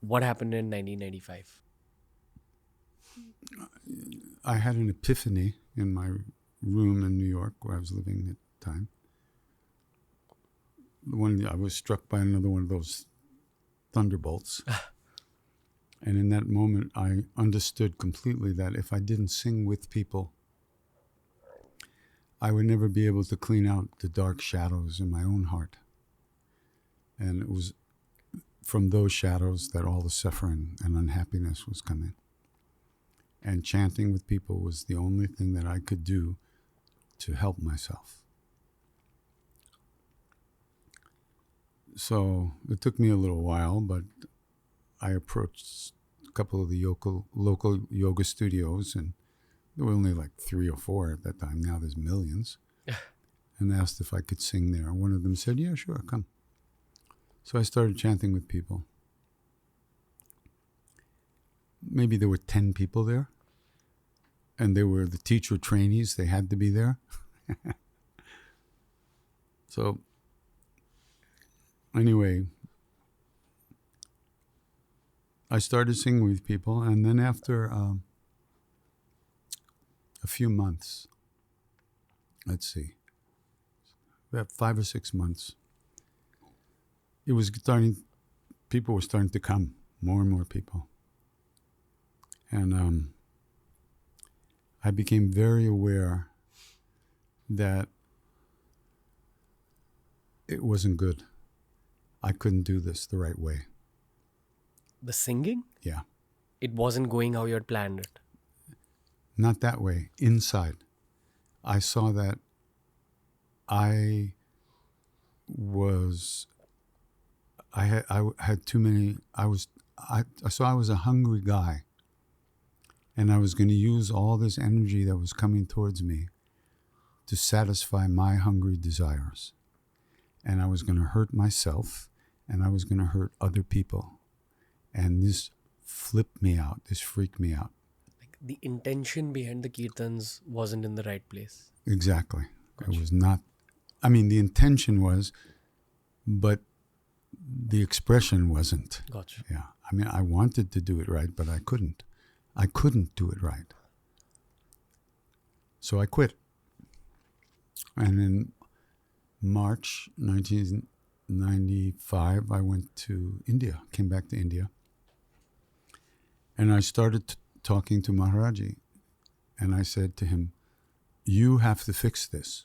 What happened in 1995? I had an epiphany in my room in New York where I was living at the time. I was struck by another one of those thunderbolts. And in that moment, I understood completely that if I didn't sing with people, I would never be able to clean out the dark shadows in my own heart. And it was from those shadows that all the suffering and unhappiness was coming. And chanting with people was the only thing that I could do to help myself. So it took me a little while, but I approached a couple of the local yoga studios, and there were only like 3 or 4 at that time. Now there's millions. And asked if I could sing there. One of them said, yeah, sure, come. So I started chanting with people. Maybe there were 10 people there. And they were the teacher trainees. They had to be there. So anyway, I started singing with people. And then after a few months, let's see, about 5 or 6 months, it was starting, people were starting to come, more and more people. And I became very aware that it wasn't good. I couldn't do this the right way. The singing? Yeah. It wasn't going how you had planned it. Not that way. Inside, I saw that I had too many. I saw I was a hungry guy, and I was going to use all this energy that was coming towards me to satisfy my hungry desires, and I was going to hurt myself, and I was going to hurt other people, and this flipped me out. This freaked me out. Like the intention behind the kirtans wasn't in the right place. Exactly. Gotcha. It was not. I mean, the intention was, but the expression wasn't. Gotcha. Yeah. I mean, I wanted to do it right, but I couldn't. I couldn't do it right. So I quit. And in March 1995, I went to India, came back to India. And I started talking to Maharaji. And I said to him, you have to fix this.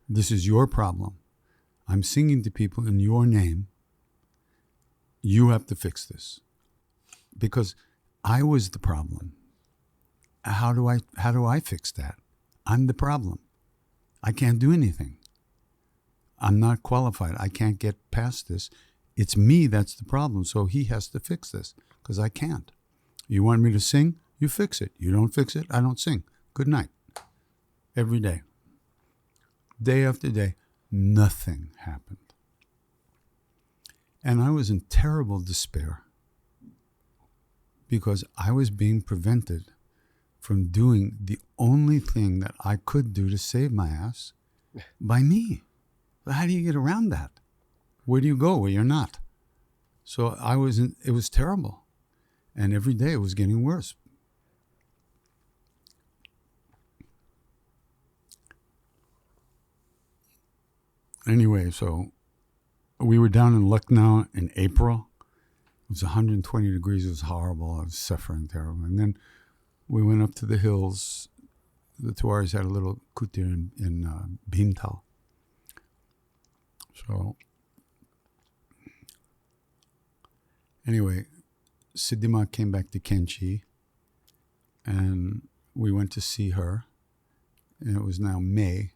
This is your problem. I'm singing to people in your name. You have to fix this. Because I was the problem. How do I fix that? I'm the problem. I can't do anything. I'm not qualified. I can't get past this. It's me that's the problem. So he has to fix this because I can't. You want me to sing? You fix it. You don't fix it? I don't sing. Good night. Every day. Day after day, nothing happened. And I was in terrible despair because I was being prevented from doing the only thing that I could do to save my ass by me. How do you get around that? Where do you go where you're not? So it was terrible. And every day it was getting worse. Anyway, so we were down in Lucknow in April. It was 120 degrees. It was horrible. I was suffering terribly. And then we went up to the hills. The Tuaregs had a little kutir in Bhimtal. So anyway, Siddhima came back to Kainchi, and we went to see her. And it was now May.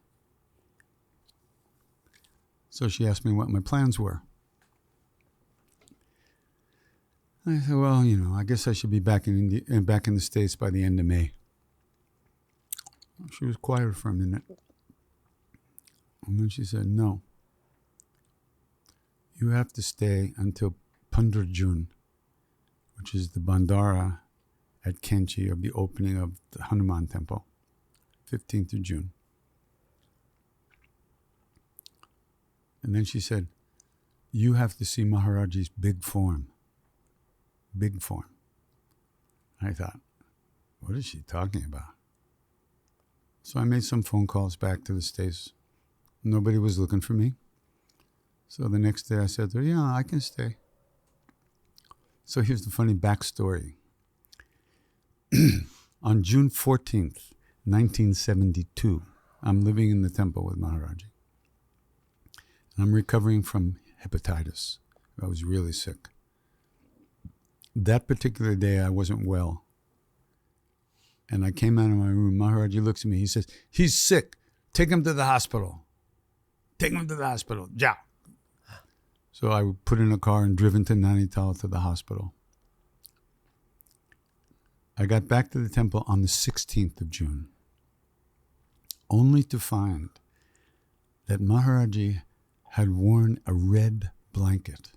So she asked me what my plans were. I said, well, I guess I should be back in India, back in the States by the end of May. She was quiet for a minute. And then she said, no. You have to stay until 15 June, which is the Bandara at Kainchi of the opening of the Hanuman Temple, 15th of June. And then she said, you have to see Maharaji's big form. big form. I thought, what is she talking about? So I made some phone calls back to the States. Nobody was looking for me. So the next day I said to her, yeah, I can stay. So here's the funny backstory. On June 14th, 1972, I'm living in the temple with Maharaji. I'm recovering from hepatitis. I was really sick. That particular day, I wasn't well. And I came out of my room. Maharaji looks at me. He says, he's sick. Take him to the hospital. Take him to the hospital. Ja. So I put in a car and driven to Nainital to the hospital. I got back to the temple on the 16th of June, only to find that Maharaji had worn a red blanket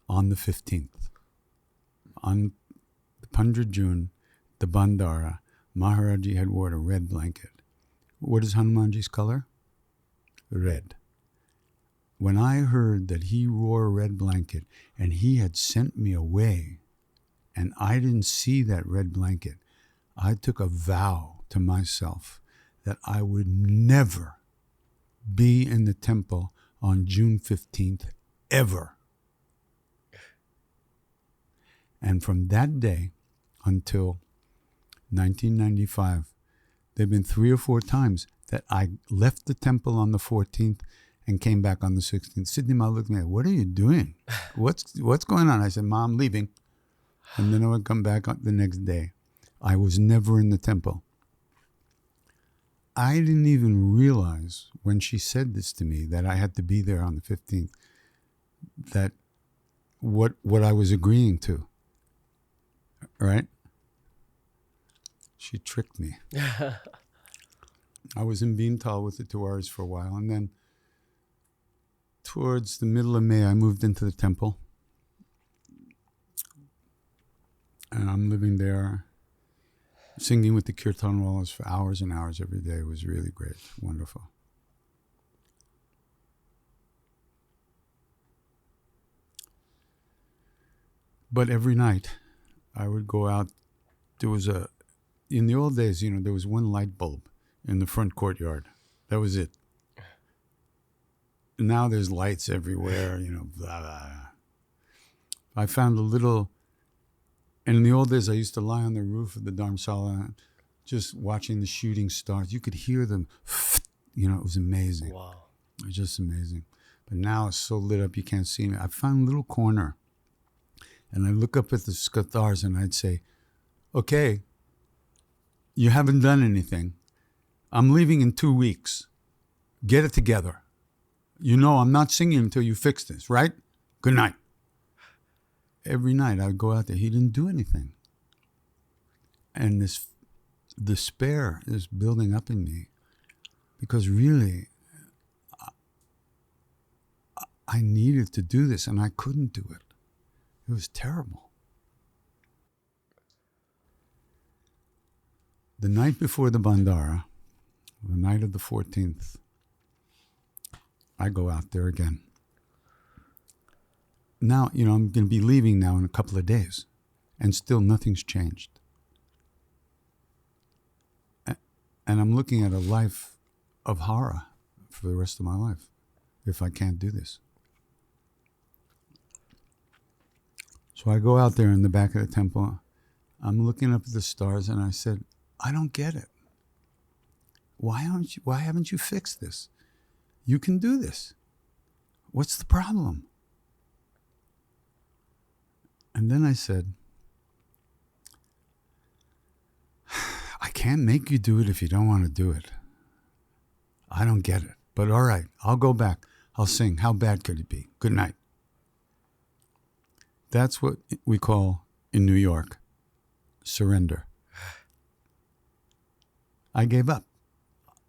on the 15th. On the 100 June, the Bandara, Maharaji had worn a red blanket. What is Hanumanji's color? Red. When I heard that he wore a red blanket and he had sent me away and I didn't see that red blanket, I took a vow to myself that I would never be in the temple on June 15th, ever. And from that day until 1995, there have been 3 or 4 times that I left the temple on the 14th and came back on the 16th. Sidney Ma looked at me, what are you doing? What's going on? I said, Ma, I'm leaving. And then I would come back the next day. I was never in the temple. I didn't even realize when she said this to me that I had to be there on the 15th, that what I was agreeing to, right? She tricked me. I was in Beental with the 2Rs for a while, and then towards the middle of May, I moved into the temple. And I'm living there, singing with the Kirtanwalas for hours and hours every day. It was really great, wonderful. But every night, I would go out. There was in the old days, there was one light bulb in the front courtyard. That was it. Now there's lights everywhere, blah, blah. I found a little, and in the old days, I used to lie on the roof of the Dharamsala just watching the shooting stars. You could hear them, it was amazing. Wow. It was just amazing. But now it's so lit up you can't see me. I found a little corner, and I look up at the stars and I'd say, okay, you haven't done anything. I'm leaving in 2 weeks. Get it together. I'm not singing until you fix this, right? Good night. Every night I would go out there. He didn't do anything. And this despair is building up in me because really I needed to do this and I couldn't do it. It was terrible. The night before the Bandara, the night of the 14th, I go out there again. Now, I'm going to be leaving now in a couple of days, and still nothing's changed. And I'm looking at a life of horror for the rest of my life if I can't do this. So I go out there in the back of the temple. I'm looking up at the stars, and I said, I don't get it. Why haven't you fixed this? You can do this. What's the problem? And then I said, I can't make you do it if you don't want to do it. I don't get it. But all right, I'll go back. I'll sing. How bad could it be? Good night. That's what we call in New York surrender. I gave up.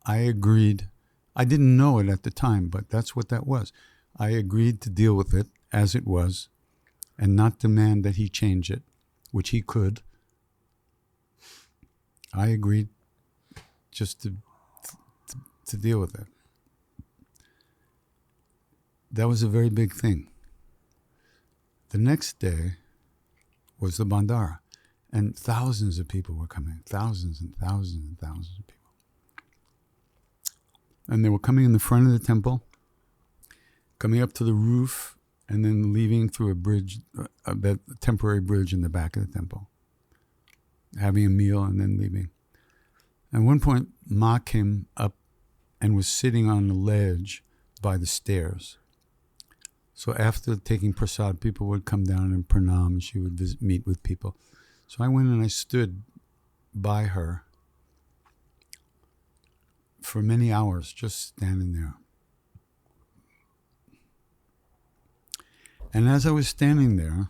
I agreed. I didn't know it at the time, but that's what that was. I agreed to deal with it as it was and not demand that he change it, which he could. I agreed just to deal with it. That was a very big thing. The next day, was the Bandara. And thousands of people were coming, thousands and thousands and thousands of people. And they were coming in the front of the temple, coming up to the roof, and then leaving through a bridge, that temporary bridge in the back of the temple, having a meal and then leaving. At one point, Ma came up and was sitting on the ledge by the stairs. So after taking prasad, people would come down and pranam, and she would meet with people. So I went and I stood by her for many hours, just standing there. And as I was standing there,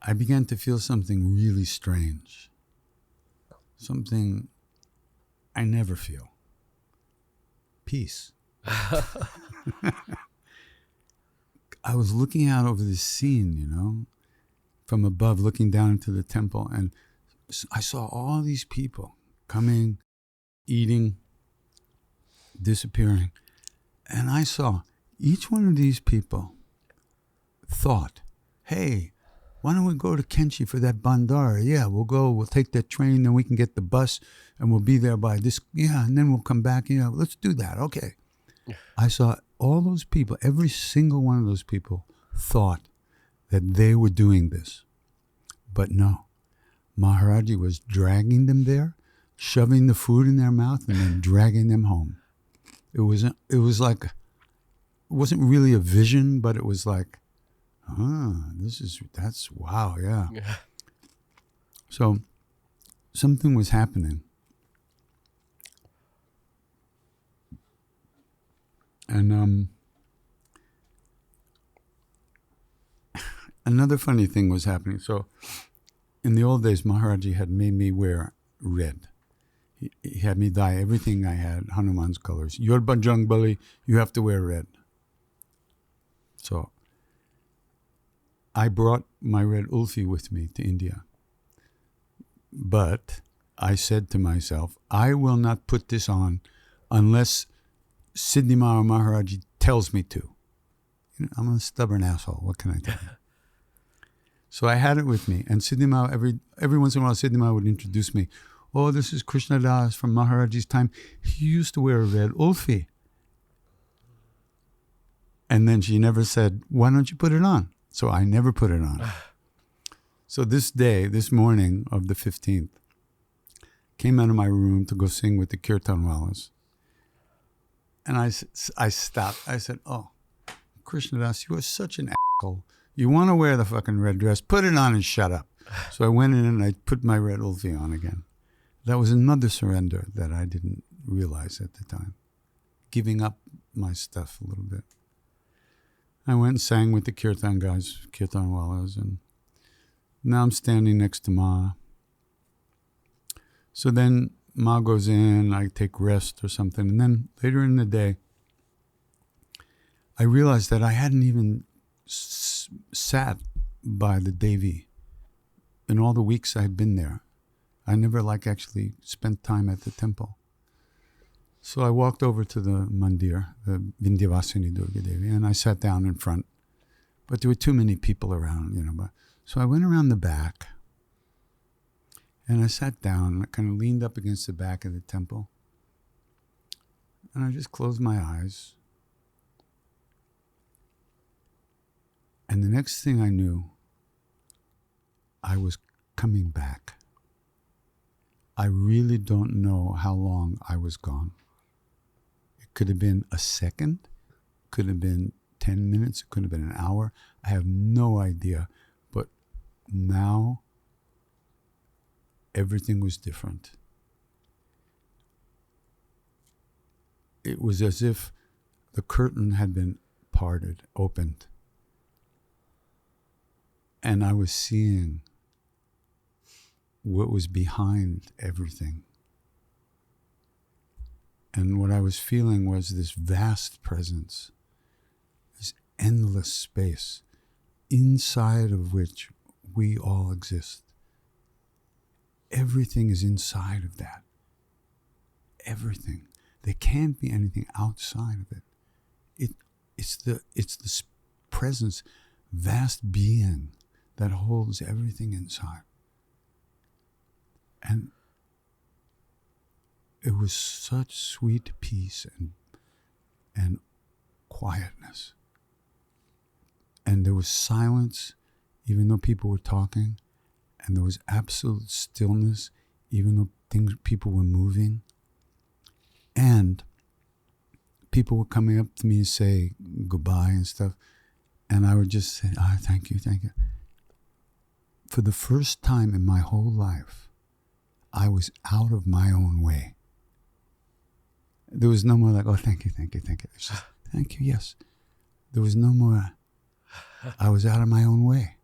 I began to feel something really strange. Something I never feel. Peace. I was looking out over this scene, from above, looking down into the temple, and I saw all these people coming, eating, disappearing. And I saw each one of these people thought, hey, why don't we go to Kainchi for that bandara? Yeah, we'll go, we'll take that train, then we can get the bus, and we'll be there by this, and then we'll come back, let's do that, okay. I saw all those people, every single one of those people thought that they were doing this. But no, Maharaji was dragging them there, shoving the food in their mouth, and then dragging them home. It was like, it wasn't really a vision, but it was like, that's wow, yeah. So something was happening. And another funny thing was happening. So in the old days, Maharaji had made me wear red. He had me dye everything I had, Hanuman's colors. You're Bajrang Bali, you have to wear red. So I brought my red ulfi with me to India. But I said to myself, I will not put this on unless Siddhimara Maharaji tells me to. I'm a stubborn asshole. What can I tell you? So I had it with me. And Siddhimara, every once in a while, Siddhimara would introduce me. Oh, this is Krishna Das from Maharaji's time. He used to wear a red ulfi. And then she never said, why don't you put it on? So I never put it on. So this morning of the 15th, came out of my room to go sing with the Kirtanwalas. And I stopped. I said, oh, Krishna Das, you are such an asshole. You want to wear the fucking red dress, put it on and shut up. So I went in and I put my red ulfi on again. That was another surrender that I didn't realize at the time. Giving up my stuff a little bit. I went and sang with the Kirtan guys, Kirtanwalas, and now I'm standing next to Ma. So then Ma goes in, I take rest or something, and then later in the day, I realized that I hadn't even sat by the Devi in all the weeks I had been there. I never actually spent time at the temple. So I walked over to the mandir, the Vindhyavasini Durga Devi, and I sat down in front. But there were too many people around, So I went around the back, and I sat down, I kind of leaned up against the back of the temple, and I just closed my eyes. And the next thing I knew, I was coming back. I really don't know how long I was gone. It could have been a second, could have been 10 minutes, it could have been an hour. I have no idea. But now, everything was different. It was as if the curtain had been parted, opened. And I was seeing what was behind everything. And what I was feeling was this vast presence, this endless space, inside of which we all exist. Everything is inside of that. Everything. There can't be anything outside of it. It's the presence, vast being that holds everything inside. And it was such sweet peace and quietness. And there was silence, even though people were talking. And there was absolute stillness, even though people were moving. And people were coming up to me and say goodbye and stuff. And I would just say, thank you, thank you. For the first time in my whole life, I was out of my own way. There was no more like, thank you, thank you, thank you. It's just, thank you, yes. There was no more, I was out of my own way.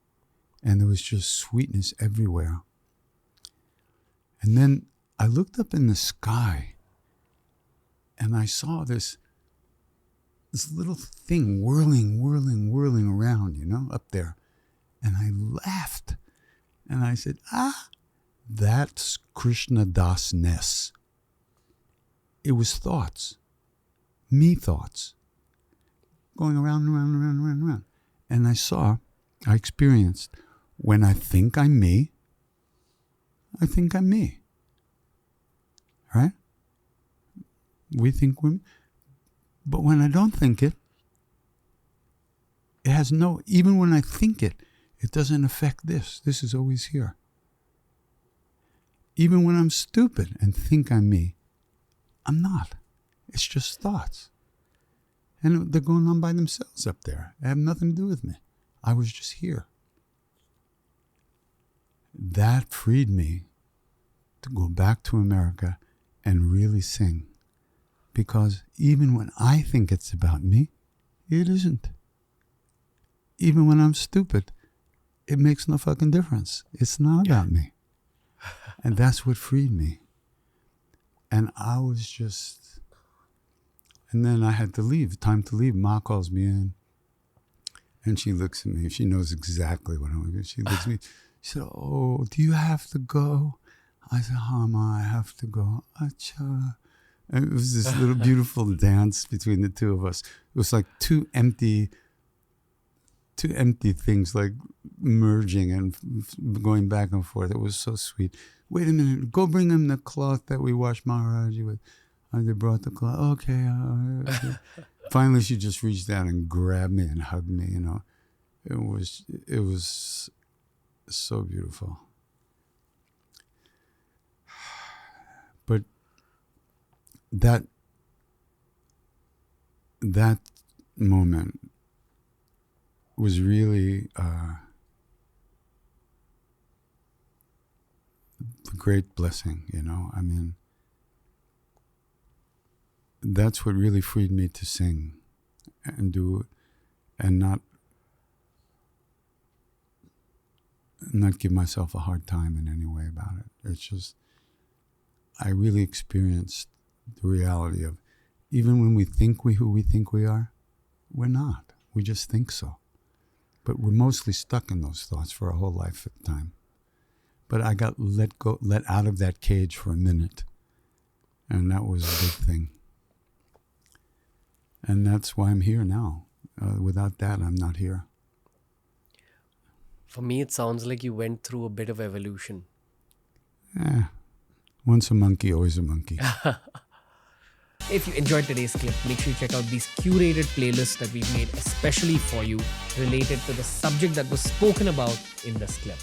And there was just sweetness everywhere. And then I looked up in the sky and I saw this little thing whirling around, up there. And I laughed. And I said, that's Krishna Das-ness. It was thoughts. Me thoughts. Going around. And I experienced, when I think I'm me, I think I'm me. Right? We think we're me. But when I don't think it, it has no, even when I think it, it doesn't affect this. This is always here. Even when I'm stupid and think I'm me, I'm not. It's just thoughts. And they're going on by themselves up there. They have nothing to do with me. I was just here. That freed me to go back to America and really sing. Because even when I think it's about me, it isn't. Even when I'm stupid, it makes no fucking difference. It's not about me. And that's what freed me. And I was just... And then I had to leave. Time to leave. Ma calls me in. And she looks at me. She knows exactly what I'm going to do. She looks at me. She said, do you have to go? I said, Ma, I have to go. Acha. And it was this little beautiful dance between the two of us. It was like two empty things, like merging and going back and forth. It was so sweet. Wait a minute. Go bring him the cloth that we washed Maharaji with. They brought the cloth. Okay. Finally, she just reached down and grabbed me and hugged me. It was so beautiful. But that moment was really the great blessing, I mean, that's what really freed me to sing and do, and not give myself a hard time in any way about it. It's just, I really experienced the reality of, even when we think who we think we are, we're not. We just think so. But we're mostly stuck in those thoughts for our whole life at the time. But I got let out of that cage for a minute. And that was a big thing. And that's why I'm here now. Without that, I'm not here. For me, it sounds like you went through a bit of evolution. Once a monkey, always a monkey. If you enjoyed today's clip, make sure you check out these curated playlists that we've made especially for you, related to the subject that was spoken about in this clip.